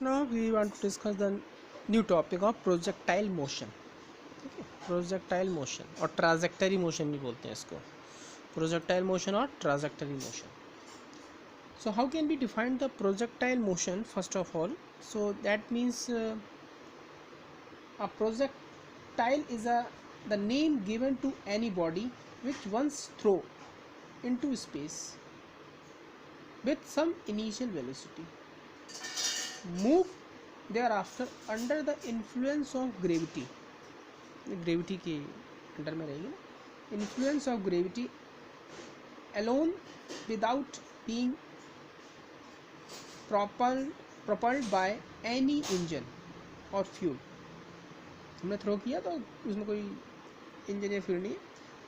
Now we want to discuss the new topic of projectile motion. ठीक है, projectile motion और trajectory motion भी बोलते हैं इसको, projectile motion और trajectory motion. So how can we define the projectile motion first of all? So that means a projectile is the name given to any body which once throw into space with some initial velocity, move thereafter under the influence of gravity. Gravity के under में रहेगी ना, influence of gravity alone without being propelled by any engine or fuel. हमने throw किया तो उसमें कोई engine या फ्यूल नहीं है.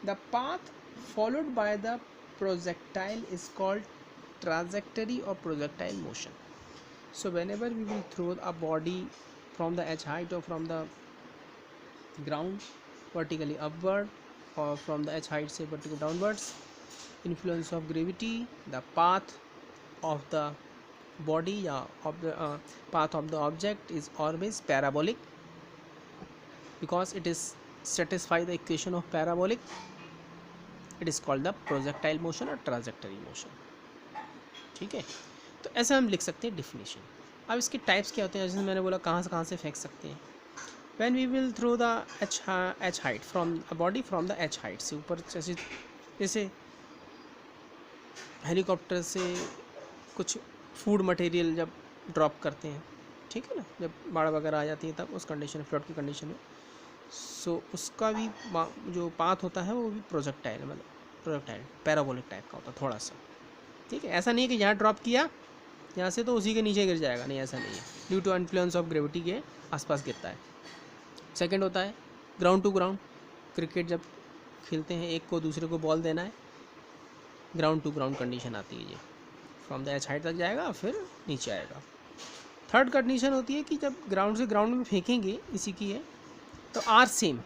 The path followed by the projectile is called trajectory और projectile motion. So whenever we will throw a body from the h height or from the ground vertically upward or from the h height say vertically downwards, influence of gravity, the path of the body of the path of the object is always parabolic because it is satisfy the equation of parabolic. It is called the projectile motion or trajectory motion. ठीक है, तो ऐसे हम लिख सकते हैं definition. अब इसके टाइप्स क्या होते हैं, जैसे मैंने बोला कहाँ से फेंक सकते हैं. When we will throw the h height from a body from the h height से ऊपर, जैसे हेलीकॉप्टर से कुछ फूड मटेरियल जब ड्रॉप करते हैं, ठीक है ना, जब बाढ़ वगैरह आ जाती है तब उस कंडीशन फ्लड की कंडीशन में, सो उसका भी जो पाथ होता है वो भी प्रोजेक्टाइल मतलब प्रोजेक्टाइल पैराबोलिक टाइप का होता है थोड़ा सा. ठीक है, ऐसा नहीं है कि यहाँ ड्रॉप किया यहाँ से तो उसी के नीचे गिर जाएगा, नहीं ऐसा नहीं है. Due to influence of gravity के आसपास गिरता है. सेकंड होता है ग्राउंड टू ग्राउंड. क्रिकेट जब खेलते हैं एक को दूसरे को बॉल देना है, ग्राउंड टू ग्राउंड कंडीशन आती है. ये फ्रॉम द एच हाइट तक जाएगा फिर नीचे आएगा. थर्ड कंडीशन होती है कि जब ग्राउंड से ग्राउंड में फेंकेंगे, इसी की है, तो आर सेम,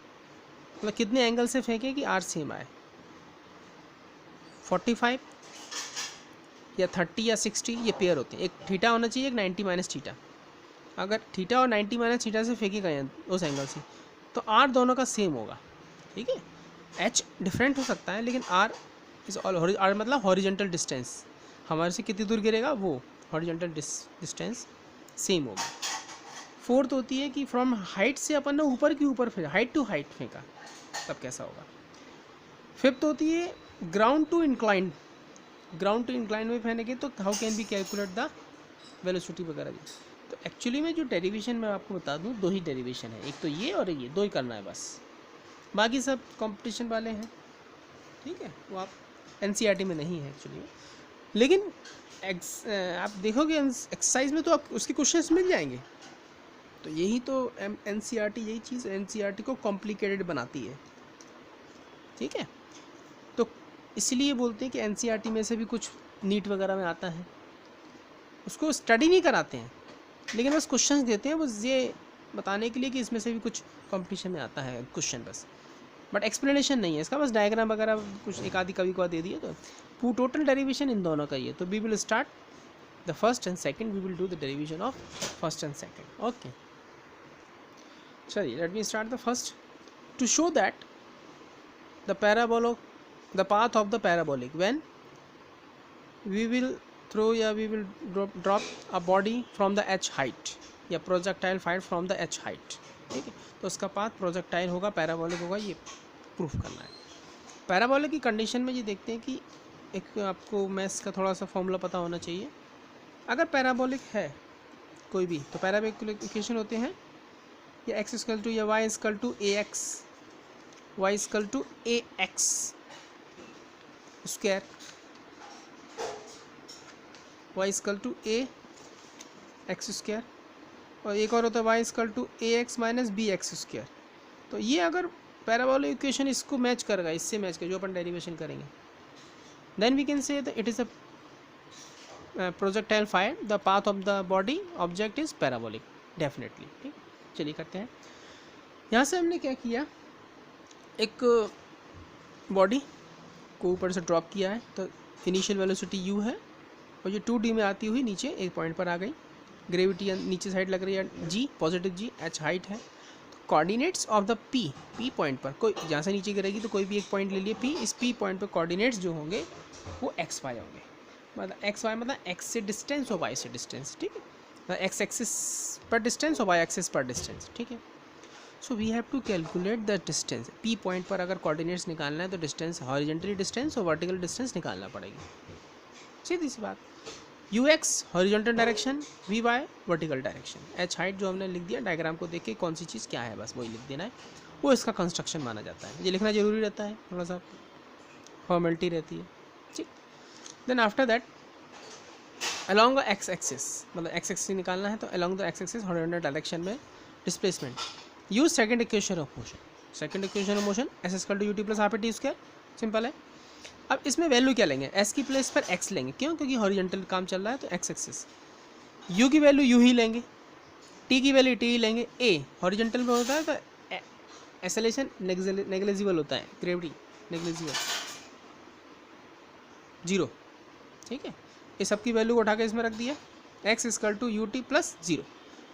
मतलब कितने एंगल से फेंकें कि आर सेम आए. 45 या 30 या 60 ये पेयर होते हैं. एक थीटा होना चाहिए, एक 90 माइनस थीटा. अगर थीटा और 90 माइनस थीटा से फेंके गए उस एंगल से तो आर दोनों का सेम होगा. ठीक है, एच डिफरेंट हो सकता है लेकिन आर इज ऑल, आर मतलब हॉरिजेंटल डिस्टेंस, हमारे से कितनी दूर गिरेगा वो हॉरिजेंटल डिस्टेंस सेम होगा. फोर्थ होती है कि फ्रॉम हाइट से अपन ने ऊपर की ऊपर फेंका, हाइट टू हाइट फेंका, तब कैसा होगा. फिफ्थ होती है ground to incline. Ground to incline में फेंकेंगे तो how can be calculate the velocity वगैरह भी. तो एक्चुअली में जो डेरिवेशन मैं आपको बता दूं, दो ही डेरिवेशन है, एक तो ये और ये, दो ही करना है बस, बाकी सब कंपटीशन वाले हैं. ठीक है, वो आप एनसीईआरटी में नहीं है एक्चुअली में, लेकिन आप देखोगे एक्सरसाइज में तो आप उसके क्वेश्चंस मिल जाएंगे. तो यही तो एनसीईआरटी, यही चीज़ एनसीईआरटी को कॉम्प्लिकेटेड बनाती है. ठीक है, तो इसलिए बोलते हैं कि एनसीईआरटी में से भी कुछ नीट वगैरह में आता है, उसको स्टडी नहीं कराते हैं लेकिन बस क्वेश्चंस देते हैं, बस ये बताने के लिए कि इसमें से भी कुछ कंपटीशन में आता है क्वेश्चन बस, बट एक्सप्लेनेशन नहीं है इसका, बस डायग्राम वगैरह कुछ एक आधी कभी को दे दिए. तो टोटल डेरिवेशन इन दोनों का ही है. तो we will start the first and second, we will do the derivation of first and second. Okay, चलिए let me start the first. To show that the path of the parabolic, when we will throw या we will drop a body from the h height या projectile fired from the h height. ठीक है, तो उसका path projectile होगा, parabolic होगा, ये proof करना है. पैराबोलिक की कंडीशन में ये देखते हैं कि एक आपको मैथ्स का थोड़ा सा फॉर्मूला पता होना चाहिए. अगर पैराबोलिक है कोई भी तो पैराबोलिक इक्वेशन होते हैं या x इक्वल टू या y equal to ax, y equal to ax square, y equal to a x square, और एक और होता है y equal to a x minus b x square. तो ये अगर पैराबोलिक इक्वेशन इसको मैच करेगा, इससे मैच कर जो अपन डेरिवेशन करेंगे, then we can say it is a projectile fire, the path of the body object is parabolic definitely. ठीक, चलिए करते हैं. यहाँ से हमने क्या किया, एक बॉडी को ऊपर से ड्रॉप किया है, तो इनिशियल वेलोसिटी u है और ये 2d में आती हुई नीचे एक पॉइंट पर आ गई. ग्रेविटी नीचे साइड लग रही है जी पॉजिटिव जी, एच हाइट है। तो coordinates of the P point पर, कोई जहाँ से नीचे गिरेगी तो कोई भी एक पॉइंट ले लिए पी, इस पी पॉइंट पर कोऑर्डिनेट्स जो होंगे वो एक्स वाई होंगे, मतलब एक्स वाई मतलब एक्स से डिस्टेंस और वाई से डिस्टेंस, ठीक है, मतलब एक्स एक्सिस पर डिस्टेंस और वाई एक्सिस पर डिस्टेंस, ठीक है। So we have to calculate the distance. P point पर अगर कोऑर्डिनेट्स निकालना है तो डिस्टेंस, हॉरिजॉन्टली डिस्टेंस और वर्टिकल डिस्टेंस निकालना पड़ेगी, सीधी सी बात। U x horizontal direction, v y vertical direction, h height जो हमने लिख दिया डायग्राम को देख के कौन सी चीज़ क्या है बस वही लिख देना है, वो इसका कंस्ट्रक्शन माना जाता है। ये लिखना जरूरी रहता है, थोड़ा सा फॉर्मेलिटी रहती है, ठीक। Then after that along the x axis, मतलब एक्स एक्सिस निकालना है तो along the x axis horizontal direction में displacement, use second equation of motion. Second equation of motion s equal to u t plus half a t square, simple है। अब इसमें value क्या लेंगे, एस की प्लेस पर एक्स लेंगे, क्यों, क्योंकि हॉरिजॉन्टल काम चल रहा है तो एक्स एक्सिस। यू की वैल्यू यू ही लेंगे, टी की वैल्यू टी ही लेंगे। ए हॉरिजॉन्टल में होता है तो एक्सेलरेशन नेग्लिजिबल होता है, ग्रेविटी नेग्लिजिबल, जीरो, ठीक है। ये सब की वैल्यू को उठा के इसमें रख दिया, x equal to u t plus zero,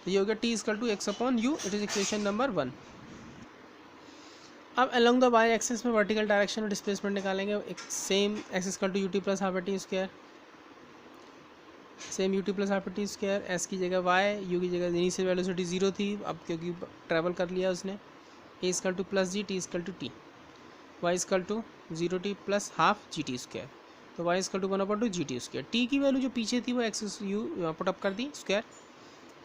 तो ये हो गया t equal to x upon u, it is equation number 1। अब अलॉन्ग द वाई एक्सिस में वर्टिकल डायरेक्शन में डिस्प्लेसमेंट निकालेंगे, एक same x equal to u t plus half a t square, same u t plus half a t square, s की जगह Y, you की जगह initial velocity 0 थी, अब क्योंकि ट्रैवल कर लिया उसने, a equal to plus g, t equal to t, y equal to 0t plus half g t square, तो y equal to 1/2 g t square. T की वैल्यू जो पीछे थी वो एक्स यू पुटअप कर दी स्क्वायर,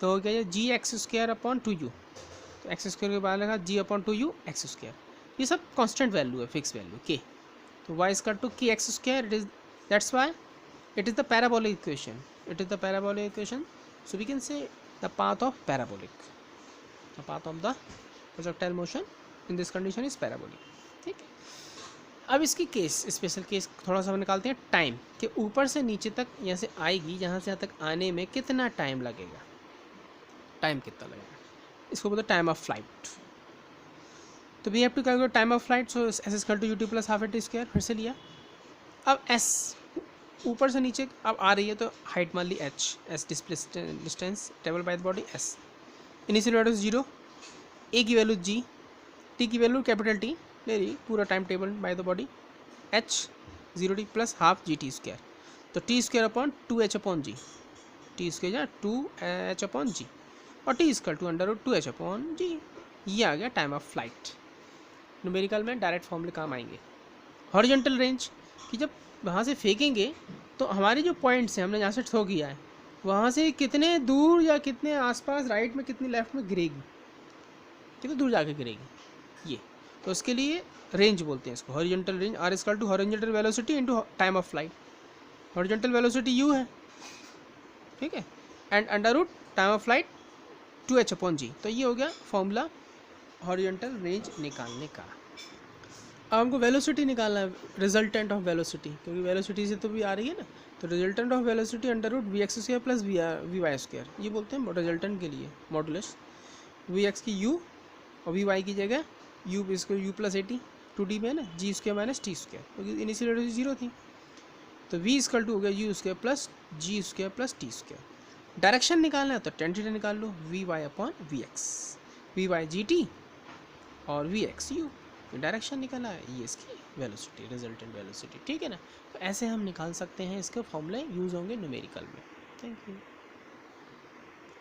तो हो गया जी एक्स स्क्वायर अपॉन 2u, तो एक्स स्क्वायर के बाद लगा जी अपॉन 2u एक्स स्क्वायर। ये सब कांस्टेंट वैल्यू है, फिक्स वैल्यू के, तो y equal to k x square, it is that's why it is the parabolic equation, it is the parabolic equation, so we can say the path of parabolic, the path of the projectile motion in this condition is parabolic, ठीक है। अब इसकी case, special case थोड़ा सा निकालते हैं, time कि ऊपर से नीचे तक यहाँ से आएगी, यहाँ से यहाँ तक आने में कितना टाइम लगेगा, टाइम कितना लगेगा, इसको बोलते हैं टाइम ऑफ फ्लाइट। तो we have to calculate time of flight, so s equal to u t plus half a t square, फिर से लिया। अब एस ऊपर से नीचे अब आ रही है तो हाइट मान ली h, s distance travel by the body s, initial value 0, a की वैल्यू जी, टी की वैल्यू कैपिटल टी ले रही, पूरा time table by the body, h 0t plus half g t square, तो t square upon 2h upon g, t square या 2h upon g, और t square to under root 2h upon g. ये आ गया time of flight. Numerical में direct फॉर्मूले काम आएंगे। हॉरिजॉन्टल रेंज कि जब वहाँ से फेंकेंगे तो हमारी जो पॉइंट्स हैं, हमने जहाँ से थ्रो किया है वहाँ से कितने दूर या कितने आसपास, राइट में कितनी लेफ्ट में गिरेगी, कितनी दूर जाके गिरेगी, ये तो उसके लिए रेंज बोलते हैं इसको, horizontal range. R equal to horizontal velocity into time of flight, horizontal velocity u है, ठीक है, and under root time of flight 2h upon g, तो ये हो गया फॉर्मूला हॉरिजॉन्टल रेंज निकालने का। अब हमको वेलोसिटी निकालना है, रिजल्टेंट ऑफ वेलोसिटी, क्योंकि वेलोसिटी से तो भी आ रही है ना, तो resultant of velocity under root v x square plus v y square, ये बोलते हैं रिजल्टेंट के लिए मॉडुलस, वी एक्स की यू और वी वाई की जगह यू इसको you plus A T 2d में है ना, g square minus t square, क्योंकि इनिशियल वैल्यू 0 थी, तो वी इक्वल टू हो गया u square plus g square plus t square. Direction निकालना है तो टेन थीटा निकाल लो, v y upon v x, v y g t और वी एक्स यू, डायरेक्शन निकाला है, ये इसकी वेलोसिटी, रिजल्टेंट वेलोसिटी, ठीक है ना। तो ऐसे हम निकाल सकते हैं, इसके फॉर्मूले यूज़ होंगे न्यूमेरिकल में। Thank you.